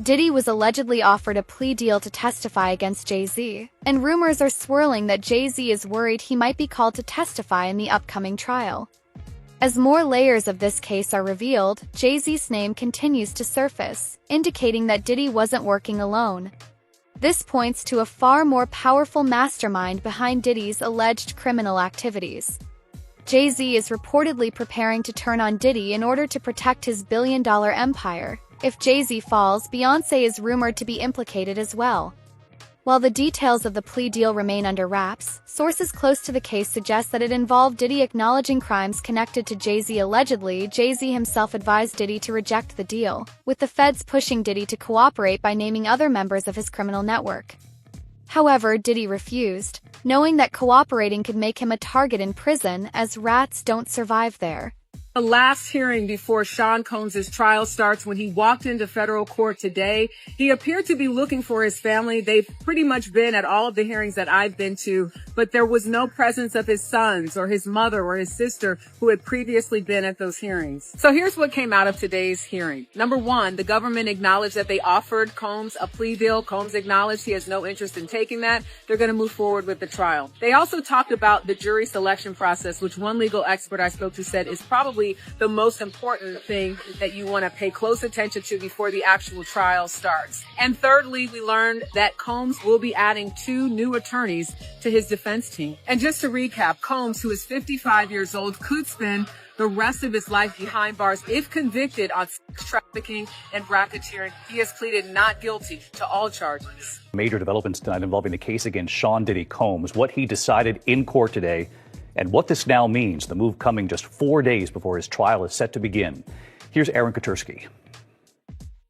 Diddy was allegedly offered a plea deal to testify against Jay-Z, and rumors are swirling that Jay-Z is worried he might be called to testify in the upcoming trial. As more layers of this case are revealed, Jay-Z's name continues to surface, indicating that Diddy wasn't working alone. This points to a far more powerful mastermind behind Diddy's alleged criminal activities. Jay-Z is reportedly preparing to turn on Diddy in order to protect his billion-dollar empire. If Jay-Z falls, Beyoncé is rumored to be implicated as well. While the details of the plea deal remain under wraps, sources close to the case suggest that it involved Diddy acknowledging crimes connected to Jay-Z. Allegedly, Jay-Z himself advised Diddy to reject the deal, with the feds pushing Diddy to cooperate by naming other members of his criminal network. However, Diddy refused, knowing that cooperating could make him a target in prison, as rats don't survive there. The last hearing before Sean Combs' trial starts. When he walked into federal court today, he appeared to be looking for his family. They've pretty much been at all of the hearings that I've been to, but there was no presence of his sons or his mother or his sister who had previously been at those hearings. So here's what came out of today's hearing. Number one, the government acknowledged that they offered Combs a plea deal. Combs acknowledged he has no interest in taking that. They're going to move forward with the trial. They also talked about the jury selection process, which one legal expert I spoke to said is probably the most important thing that you want to pay close attention to before the actual trial starts. And thirdly, we learned that Combs will be adding 2 new attorneys to his defense team. And just to recap, Combs, who is 55 years old, could spend the rest of his life behind bars if convicted on sex trafficking and racketeering. He has pleaded not guilty to all charges. Major developments tonight involving the case against Sean Diddy Combs, what he decided in court today, and what this now means, the move coming just 4 days before his trial is set to begin. Here's Aaron Katursky.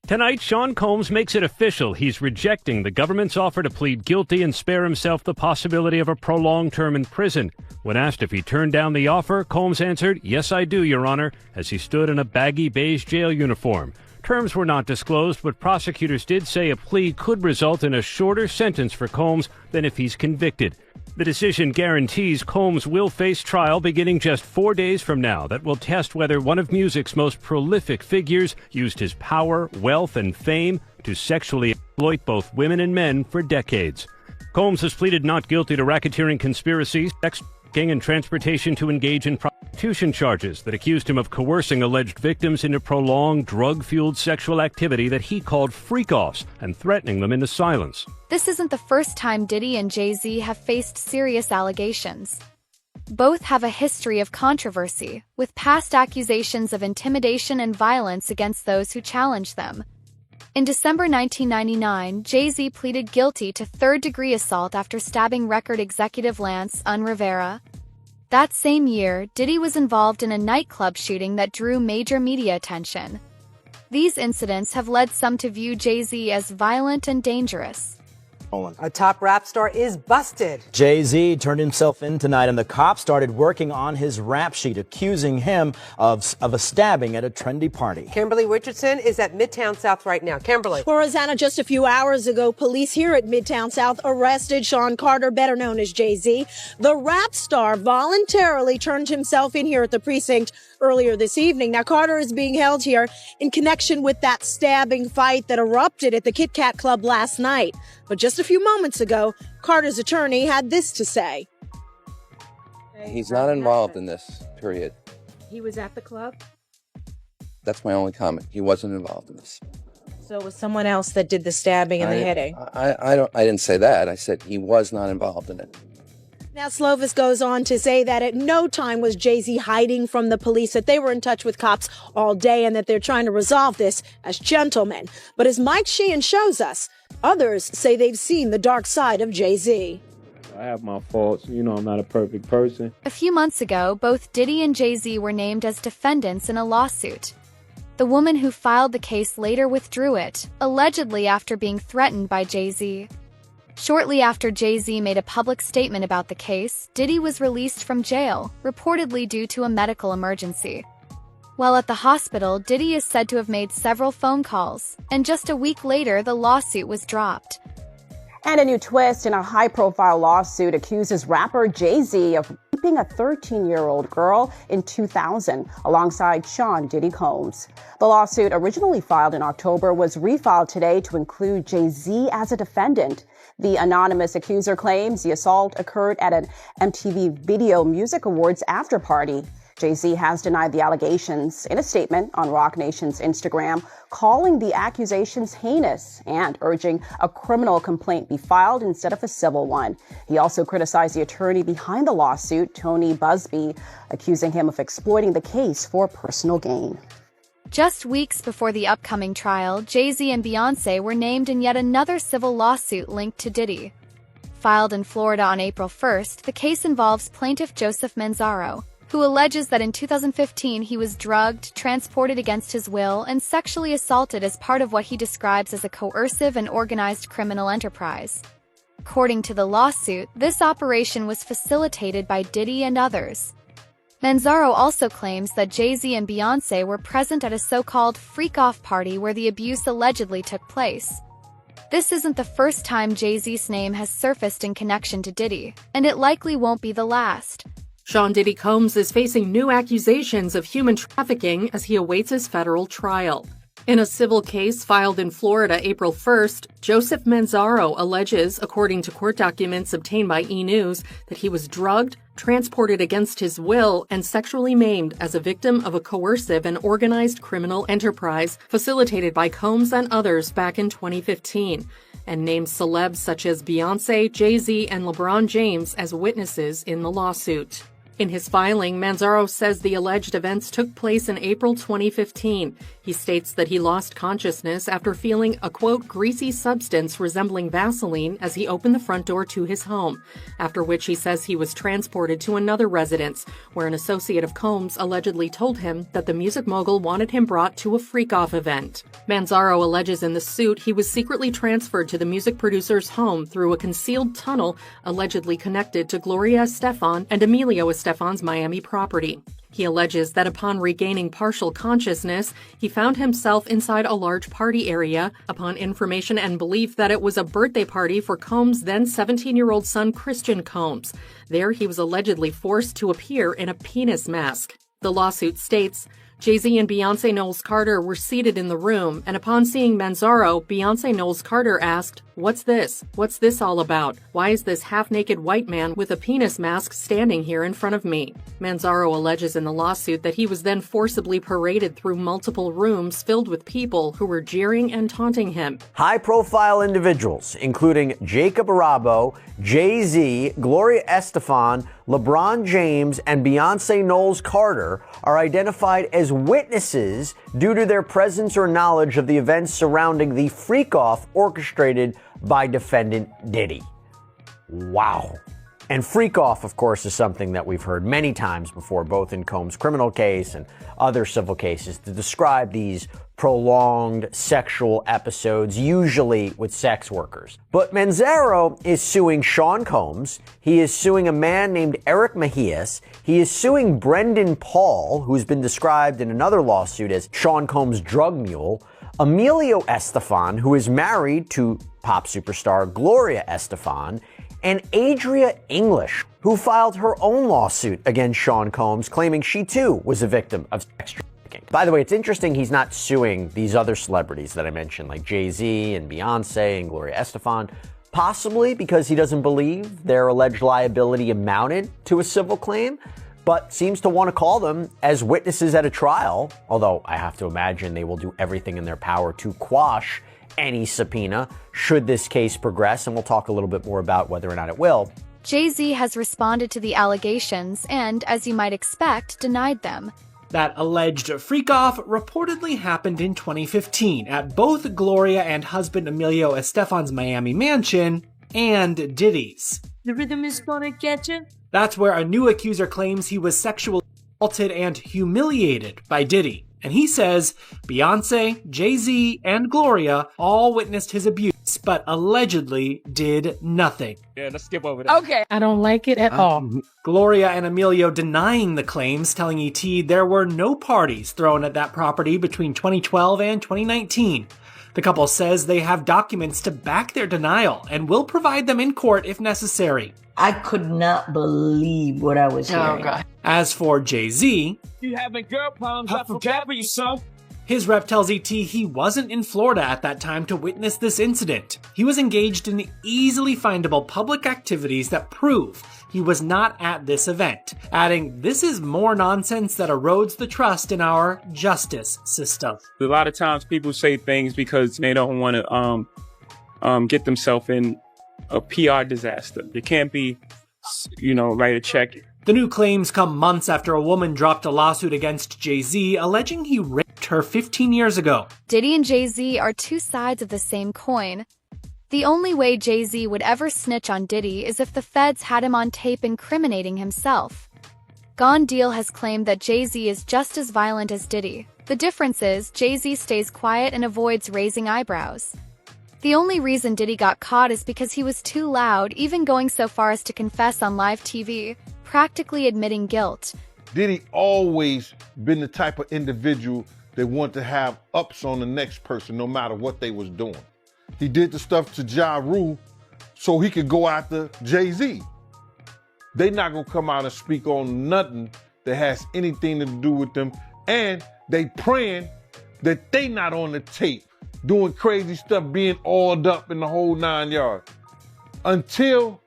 Tonight, Sean Combs makes it official. He's rejecting the government's offer to plead guilty and spare himself the possibility of a prolonged term in prison. When asked if he turned down the offer, Combs answered, "Yes, I do, Your Honor," as he stood in a baggy beige jail uniform. Terms were not disclosed, but prosecutors did say a plea could result in a shorter sentence for Combs than if he's convicted. The decision guarantees Combs will face trial beginning just 4 days from now that will test whether one of music's most prolific figures used his power, wealth, and fame to sexually exploit both women and men for decades. Combs has pleaded not guilty to racketeering conspiracy, sex trafficking, and transportation to engage in prostitution charges that accused him of coercing alleged victims into prolonged drug-fueled sexual activity that he called freak-offs and threatening them into silence. This isn't the first time Diddy and Jay-Z have faced serious allegations. Both have a history of controversy, with past accusations of intimidation and violence against those who challenge them. In December 1999, Jay-Z pleaded guilty to third-degree assault after stabbing record executive Lance Rivera. That same year, Diddy was involved in a nightclub shooting that drew major media attention. These incidents have led some to view Jay-Z as violent and dangerous. A top rap star is busted. Jay-Z turned himself in tonight, and the cops started working on his rap sheet, accusing him of a stabbing at a trendy party. Kimberly Richardson is at Midtown South right now. Kimberly. Well, Rosanna, just a few hours ago, police here at Midtown South arrested Sean Carter, better known as Jay-Z. The rap star voluntarily turned himself in here at the precinct earlier this evening. Now, Carter is being held here in connection with that stabbing fight that erupted at the Kit Kat Club last night. But just a few moments ago, Carter's attorney had this to say. He's not involved in this, period. He was at the club? That's my only comment. He wasn't involved in this. So it was someone else that did the stabbing and the hitting? I didn't say that. I said he was not involved in it. Now, Slovis goes on to say that at no time was Jay-Z hiding from the police, that they were in touch with cops all day and that they're trying to resolve this as gentlemen. But as Mike Sheehan shows us, others say they've seen the dark side of Jay-Z. I have my faults. You know, I'm not a perfect person. A few months ago, both Diddy and Jay-Z were named as defendants in a lawsuit. The woman who filed the case later withdrew it, allegedly after being threatened by Jay-Z. Shortly after Jay-Z made a public statement about the case, Diddy was released from jail, reportedly due to a medical emergency. While at the hospital, Diddy is said to have made several phone calls, and just a week later, the lawsuit was dropped. And a new twist in a high-profile lawsuit accuses rapper Jay-Z of raping a 13-year-old girl in 2000 alongside Sean Diddy Combs. The lawsuit, originally filed in October, was refiled today to include Jay-Z as a defendant. The anonymous accuser claims the assault occurred at an MTV Video Music Awards after party. Jay-Z has denied the allegations in a statement on Roc Nation's Instagram, calling the accusations heinous and urging a criminal complaint be filed instead of a civil one. He also criticized the attorney behind the lawsuit, Tony Busby, accusing him of exploiting the case for personal gain. Just weeks before the upcoming trial, Jay-Z and Beyoncé were named in yet another civil lawsuit linked to Diddy. Filed in Florida on April 1st, the case involves plaintiff Joseph Manzaro, who alleges that in 2015 he was drugged, transported against his will, and sexually assaulted as part of what he describes as a coercive and organized criminal enterprise. According to the lawsuit, this operation was facilitated by Diddy and others. Manzaro also claims that Jay-Z and Beyoncé were present at a so-called freak-off party where the abuse allegedly took place. This isn't the first time Jay-Z's name has surfaced in connection to Diddy, and it likely won't be the last. Sean Diddy Combs is facing new accusations of human trafficking as he awaits his federal trial. In a civil case filed in Florida April 1st, Joseph Manzaro alleges, according to court documents obtained by E! News, that he was drugged, transported against his will, and sexually maimed as a victim of a coercive and organized criminal enterprise facilitated by Combs and others back in 2015, and names celebs such as Beyoncé, Jay-Z, and LeBron James as witnesses in the lawsuit. In his filing, Manzaro says the alleged events took place in April 2015. He states that he lost consciousness after feeling a, quote, greasy substance resembling Vaseline as he opened the front door to his home, after which he says he was transported to another residence, where an associate of Combs allegedly told him that the music mogul wanted him brought to a freak-off event. Manzaro alleges in the suit he was secretly transferred to the music producer's home through a concealed tunnel allegedly connected to Gloria Estefan and Emilio Estefan's Miami property. He alleges that upon regaining partial consciousness, he found himself inside a large party area upon information and belief that it was a birthday party for Combs' then 17-year-old son Christian Combs. There, he was allegedly forced to appear in a penis mask. The lawsuit states, Jay-Z and Beyoncé Knowles Carter were seated in the room, and upon seeing Manzaro, Beyoncé Knowles Carter asked, "What's this? What's this all about? Why is this half-naked white man with a penis mask standing here in front of me?" Manzaro alleges in the lawsuit that he was then forcibly paraded through multiple rooms filled with people who were jeering and taunting him. High-profile individuals, including Jacob Arabo, Jay-Z, Gloria Estefan, LeBron James, and Beyoncé Knowles Carter, are identified as witnesses due to their presence or knowledge of the events surrounding the freak-off orchestrated by defendant Diddy. Wow. And freak-off, of course, is something that we've heard many times before, both in Combs' criminal case and other civil cases, to describe these prolonged sexual episodes, usually with sex workers. But Manzaro is suing Sean Combs. He is suing a man named Eric Mejias. He is suing Brendan Paul, who's been described in another lawsuit as Sean Combs' drug mule, Emilio Estefan, who is married to pop superstar Gloria Estefan, and Adria English, who filed her own lawsuit against Sean Combs, claiming she too was a victim of sex trafficking. By the way, it's interesting he's not suing these other celebrities that I mentioned, like Jay-Z and Beyoncé and Gloria Estefan, possibly because he doesn't believe their alleged liability amounted to a civil claim, but seems to want to call them as witnesses at a trial, although I have to imagine they will do everything in their power to quash any subpoena should this case progress, and we'll talk a little bit more about whether or not it will. Jay-Z has responded to the allegations and, as you might expect, denied them. That alleged freak-off reportedly happened in 2015 at both Gloria and husband Emilio Estefan's Miami mansion and Diddy's. The rhythm is gonna get you. That's where a new accuser claims he was sexually assaulted and humiliated by Diddy. And he says Beyoncé, Jay-Z, and Gloria all witnessed his abuse, but allegedly did nothing. Yeah, let's skip over that. Okay, I don't like it at all. Gloria and Emilio denying the claims, telling ET there were no parties thrown at that property between 2012 and 2019. The couple says they have documents to back their denial and will provide them in court if necessary. I could not believe what I was hearing. God. As for Jay-Z, You having girl problems? I forgot for you, son. his rep tells ET he wasn't in Florida at that time to witness this incident. He was engaged in easily findable public activities that prove he was not at this event, adding, "This is more nonsense that erodes the trust in our justice system." A lot of times people say things because they don't want to get themselves in a PR disaster. They can't be, write a check. The new claims come months after a woman dropped a lawsuit against Jay-Z alleging he raped her 15 years ago. Diddy and Jay-Z are two sides of the same coin. The only way Jay-Z would ever snitch on Diddy is if the feds had him on tape incriminating himself. Gone Deal has claimed that Jay-Z is just as violent as Diddy. The difference is, Jay-Z stays quiet and avoids raising eyebrows. The only reason Diddy got caught is because he was too loud, even going so far as to confess on live TV, practically admitting guilt. Diddy always been the type of individual that want to have ups on the next person no matter what they was doing. He did the stuff to Ja Rule so he could go after Jay-Z. They not gonna come out and speak on nothing that has anything to do with them, and they praying that they not on the tape doing crazy stuff, being oiled up in the whole 9 yards. Until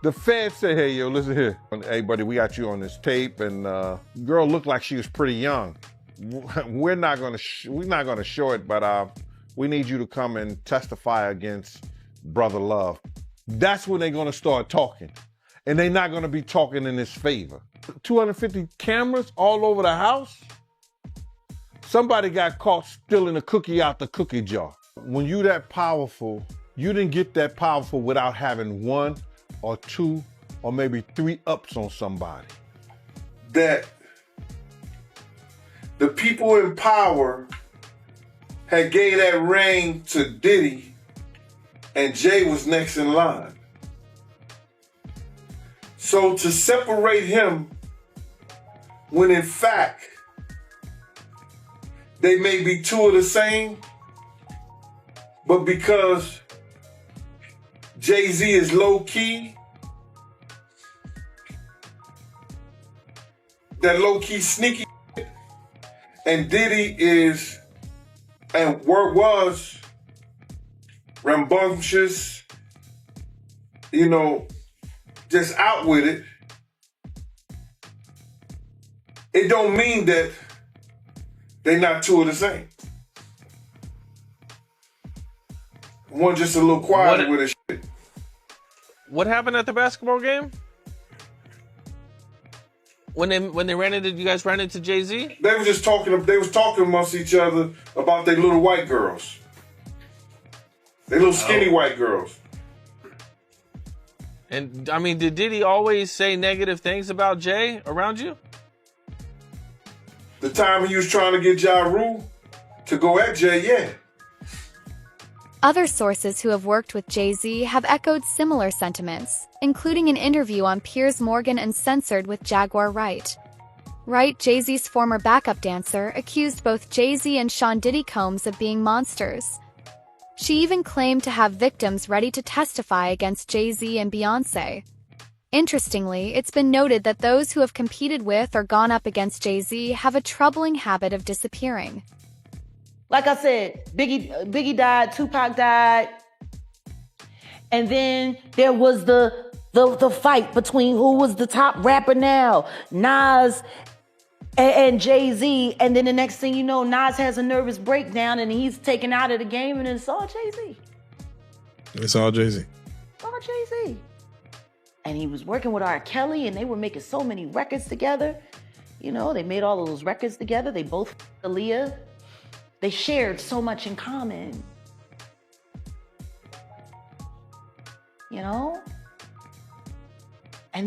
the feds say, "Hey, yo, listen here. Hey, buddy, we got you on this tape, and girl looked like she was pretty young. We're not gonna show it, but we need you to come and testify against Brother Love." That's when they're gonna start talking, and they're not gonna be talking in his favor. 250 cameras all over the house. Somebody got caught stealing a cookie out the cookie jar. When you that powerful, you didn't get that powerful without having 1 or 2 or maybe 3 ups on somebody. That the people in power had gave that ring to Diddy, and Jay was next in line. So to separate him, when in fact they may be two of the same, but because Jay-Z is low-key, that low-key sneaky, and Diddy is, and was, rambunctious, just out with it, it don't mean that they not two of the same. One just a little quiet with his shit. What happened at the basketball game? When they ran into, you guys ran into Jay-Z? They was just talking. They was talking amongst each other about their little white girls. They little skinny white girls. And I mean, did Diddy always say negative things about Jay around you? The time he was trying to get Ja Rule to go at Jay, yeah. Other sources who have worked with Jay-Z have echoed similar sentiments, including an interview on Piers Morgan Uncensored with Jaguar Wright. Wright, Jay-Z's former backup dancer, accused both Jay-Z and Sean Diddy Combs of being monsters. She even claimed to have victims ready to testify against Jay-Z and Beyoncé. Interestingly, it's been noted that those who have competed with or gone up against Jay-Z have a troubling habit of disappearing. Like I said, Biggie died, Tupac died, and then there was the fight between who was the top rapper now, Nas and Jay-Z, and then the next thing you know, Nas has a nervous breakdown and he's taken out of the game, and it's all Jay-Z. It's all Jay-Z. All Jay-Z. And he was working with R. Kelly, and they were making so many records together. They made all of those records together. They both Aaliyah. They shared so much in common. And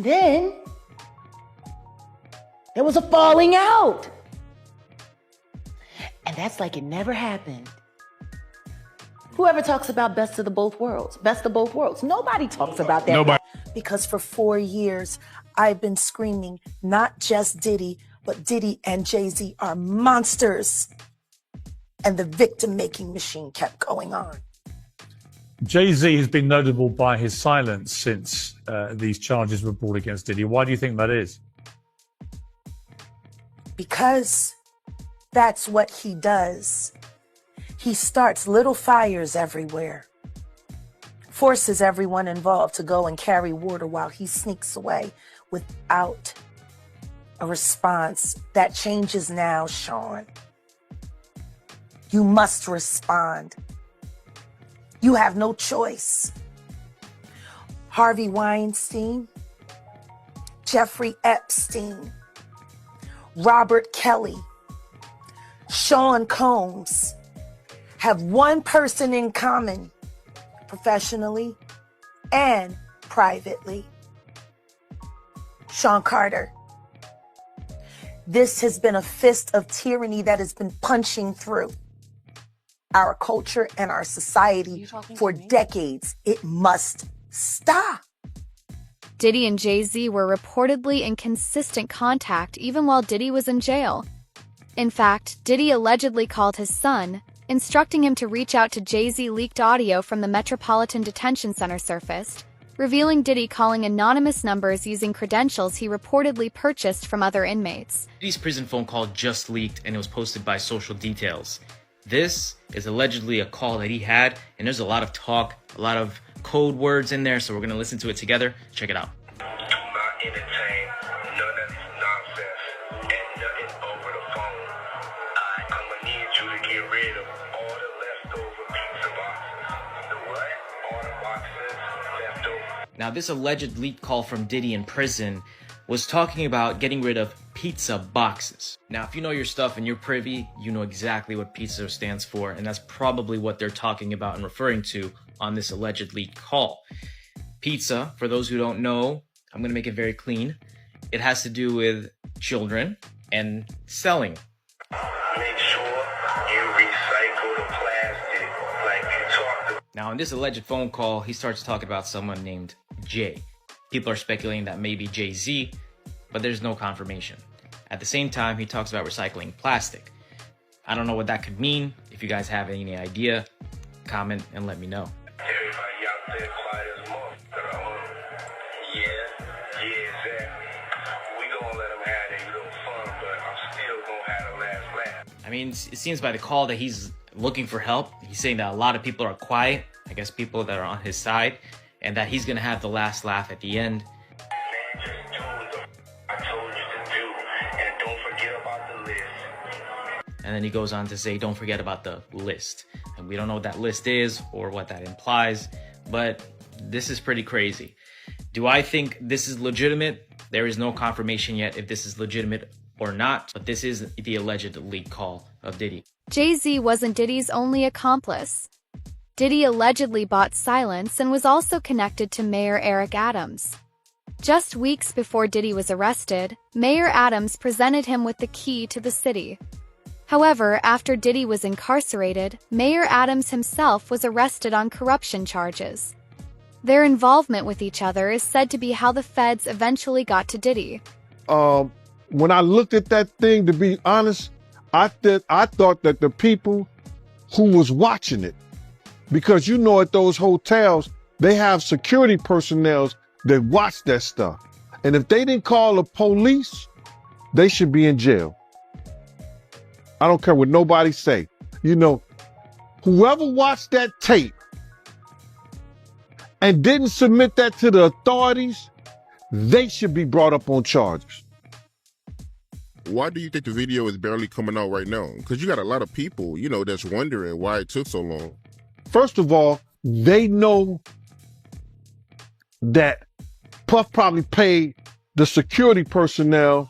then there was a falling out. And that's like it never happened. Whoever talks about best of both worlds, nobody talks about that. Nobody. Because for 4 years, I've been screaming, not just Diddy, but Diddy and Jay-Z are monsters. and the victim-making machine kept going on. Jay-Z has been notable by his silence since these charges were brought against Diddy. Why do you think that is? Because that's what he does. He starts little fires everywhere, forces everyone involved to go and carry water while he sneaks away without a response. That changes now, Sean. You must respond. You have no choice. Harvey Weinstein, Jeffrey Epstein, Robert Kelly, Sean Combs have one person in common, professionally and privately. Sean Carter. This has been a fist of tyranny that has been punching through our culture and our society for decades. It must stop. Diddy and Jay-Z were reportedly in consistent contact even while Diddy was in jail. In fact, Diddy allegedly called his son, instructing him to reach out to Jay-Z. Leaked audio from the Metropolitan Detention Center surfaced, revealing Diddy calling anonymous numbers using credentials he reportedly purchased from other inmates. Diddy's prison phone call just leaked and it was posted by Social Details. This is allegedly a call that he had, and there's a lot of talk, a lot of code words in there, so we're going to listen to it together. Check it out. Do not entertain none of this nonsense and nothing over the phone. I'm going to need you to get rid of all the leftover pizza boxes. The what? All the boxes leftover. Now, this alleged leaked call from Diddy in prison was talking about getting rid of pizza boxes. Now, if you know your stuff and you're privy, you know exactly what pizza stands for, and that's probably what they're talking about and referring to on this alleged leaked call. Pizza, for those who don't know, I'm going to make it very clean. It has to do with children and selling. Make sure you recycle the plastic like you talked about. Now, in this alleged phone call, he starts talking about someone named Jay. People are speculating that maybe Jay-Z, but there's no confirmation. At the same time, he talks about recycling plastic. I don't know what that could mean. If you guys have any idea, comment and let me know. Everybody out there quiet as Yeah, exactly. We gonna let them have their little fun, but I'm still gonna have the last laugh. I mean, it seems by the call that he's looking for help. He's saying that a lot of people are quiet, I guess people that are on his side, and that he's gonna have the last laugh at the end. Man, just do what I told you to do, and don't forget about the list. And then he goes on to say, don't forget about the list. And we don't know what that list is or what that implies, but this is pretty crazy. Do I think this is legitimate? There is no confirmation yet if this is legitimate or not, but this is the alleged leak call of Diddy. Jay-Z wasn't Diddy's only accomplice. Diddy allegedly bought silence and was also connected to Mayor Eric Adams. Just weeks before Diddy was arrested, Mayor Adams presented him with the key to the city. However, after Diddy was incarcerated, Mayor Adams himself was arrested on corruption charges. Their involvement with each other is said to be how the feds eventually got to Diddy. When I looked at that thing, to be honest, I thought that the people who was watching it, because you know at those hotels, they have security personnel that watch that stuff. And if they didn't call the police, they should be in jail. I don't care what nobody say. You know, whoever watched that tape and didn't submit that to the authorities, they should be brought up on charges. Why do you think the video is barely coming out right now? Because you got a lot of people, you know, that's wondering why it took so long. First of all, they know that Puff probably paid the security personnel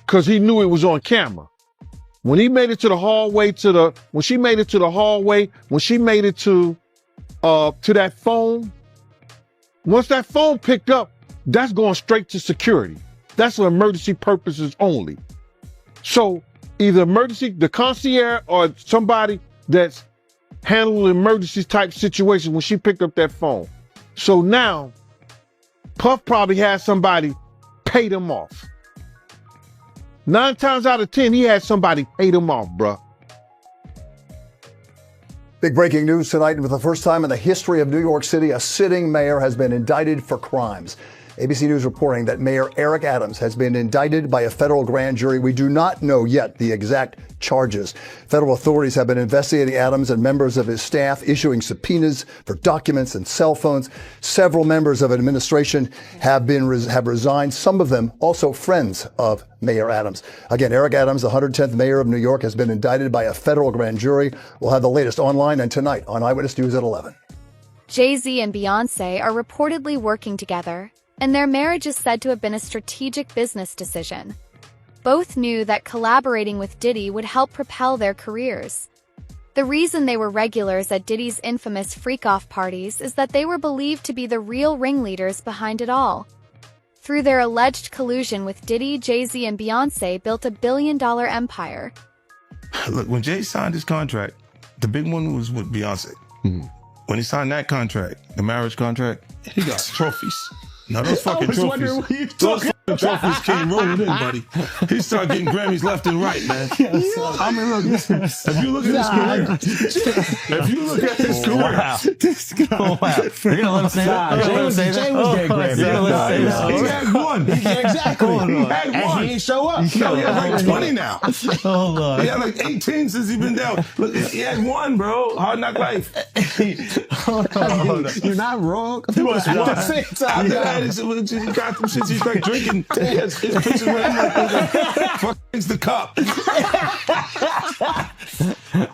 because he knew it was on camera. When he made it to the hallway, when she made it to that phone, once that phone picked up, that's going straight to security. That's for emergency purposes only. So either the concierge or somebody that's handling emergency type situations when she picked up that phone. So now Puff probably had somebody pay them off. 9 times out of 10, he had somebody paid him off, bruh. Big breaking news tonight, and for the first time in the history of New York City, a sitting mayor has been indicted for crimes. ABC News reporting that Mayor Eric Adams has been indicted by a federal grand jury. We do not know yet the exact charges. Federal authorities have been investigating Adams and members of his staff, issuing subpoenas for documents and cell phones. Several members of administration have resigned, some of them also friends of Mayor Adams. Again, Eric Adams, the 110th mayor of New York, has been indicted by a federal grand jury. We'll have the latest online and tonight on Eyewitness News at 11. Jay-Z and Beyoncé are reportedly working together, and their marriage is said to have been a strategic business decision. Both knew that collaborating with Diddy would help propel their careers. The reason they were regulars at Diddy's infamous freak-off parties is that they were believed to be the real ringleaders behind it all. Through their alleged collusion with Diddy, Jay-Z and Beyoncé built a billion-dollar empire. Look, when Jay signed his contract, the big one was with Beyonce. When he signed that contract, the marriage contract, he got trophies. Now those fucking trophies, those fucking trophies came rolling in, buddy. He started getting Grammys left and right, man. I mean, look, if you look at his career, this guy. You're gonna let him say that? Jay was getting Grammys. He had one. Exactly. He had one. And he ain't show up. He had like 20 now. Oh, Lord. He had like 18 since he been down. Look, he had one, bro. Hard Knock Life. You're not wrong. He was one. After that, he got them shits. He's like drinking. His pictures with him like, fuck the cop.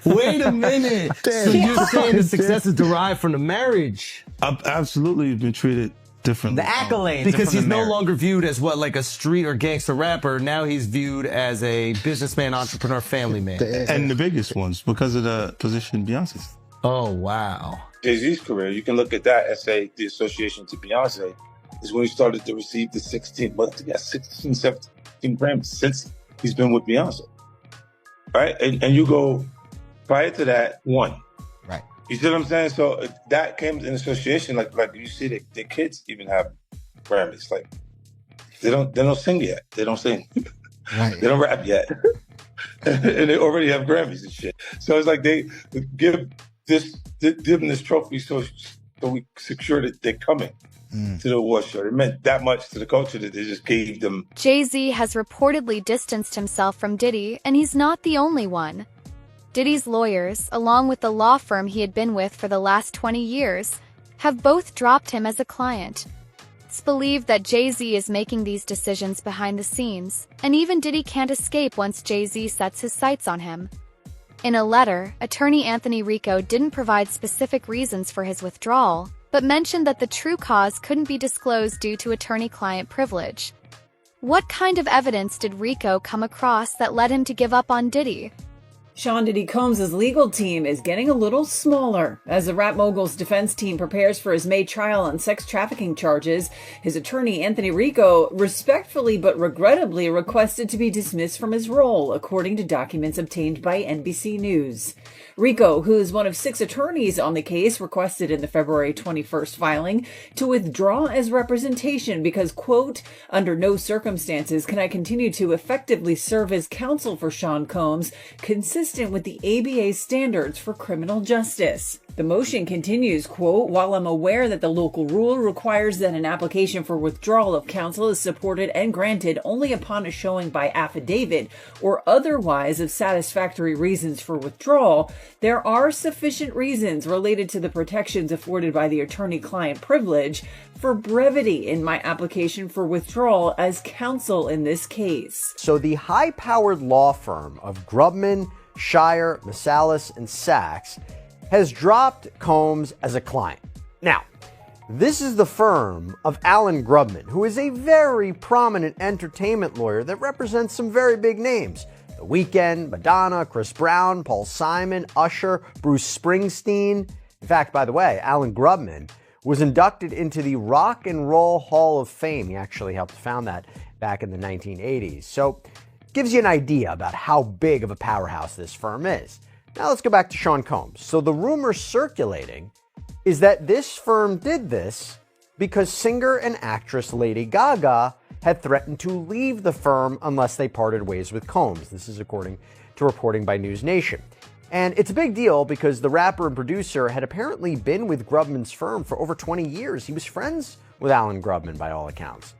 Wait a minute. So you're saying the success is derived from the marriage? I've absolutely been treated differently. The accolades. Because he's no longer viewed as what, like a street or gangster rapper. Now he's viewed as a businessman, entrepreneur, family man. And the biggest ones because of the position Beyonce's. Oh, wow. Jay-Z's career, you can look at that and say the association to Beyonce is when he started to receive the 16, 17 Grammys since he's been with Beyonce. Right? And you go, prior to that, one. Right. You see what I'm saying? So that came in association, like you see the kids even have Grammys. Like they don't sing yet. They don't sing. Right. They don't rap yet. And they already have Grammys and shit. So it's like they give them this trophy so we secure that they're coming to the award show. It meant that much to the culture that they just gave them. Jay-Z has reportedly distanced himself from Diddy, and he's not the only one. Diddy's lawyers, along with the law firm he had been with for the last 20 years, have both dropped him as a client. It's believed that Jay-Z is making these decisions behind the scenes, and even Diddy can't escape once Jay-Z sets his sights on him. In a letter, attorney Anthony Rico didn't provide specific reasons for his withdrawal, but mentioned that the true cause couldn't be disclosed due to attorney-client privilege. What kind of evidence did Rico come across that led him to give up on Diddy? Sean Diddy Combs' legal team is getting a little smaller. As the rap mogul's defense team prepares for his May trial on sex trafficking charges, his attorney Anthony Rico respectfully but regrettably requested to be dismissed from his role, according to documents obtained by NBC News. Rico, who is one of 6 attorneys on the case, requested in the February 21st filing to withdraw as representation because, quote, under no circumstances can I continue to effectively serve as counsel for Sean Combs, consistent with the ABA standards for criminal justice. The motion continues, quote, while I'm aware that the local rule requires that an application for withdrawal of counsel is supported and granted only upon a showing by affidavit or otherwise of satisfactory reasons for withdrawal, there are sufficient reasons related to the protections afforded by the attorney-client privilege for brevity in my application for withdrawal as counsel in this case. So the high-powered law firm of Grubman, Shire, Masalis, and Sachs has dropped Combs as a client. Now, this is the firm of Alan Grubman, who is a very prominent entertainment lawyer that represents some very big names. The Weeknd, Madonna, Chris Brown, Paul Simon, Usher, Bruce Springsteen. In fact, by the way, Alan Grubman was inducted into the Rock and Roll Hall of Fame. He actually helped found that back in the 1980s. So, gives you an idea about how big of a powerhouse this firm is. Now let's go back to Sean Combs. So the rumor circulating is that this firm did this because singer and actress Lady Gaga had threatened to leave the firm unless they parted ways with Combs. This is according to reporting by News Nation. And it's a big deal because the rapper and producer had apparently been with Grubman's firm for over 20 years. He was friends with Alan Grubman by all accounts.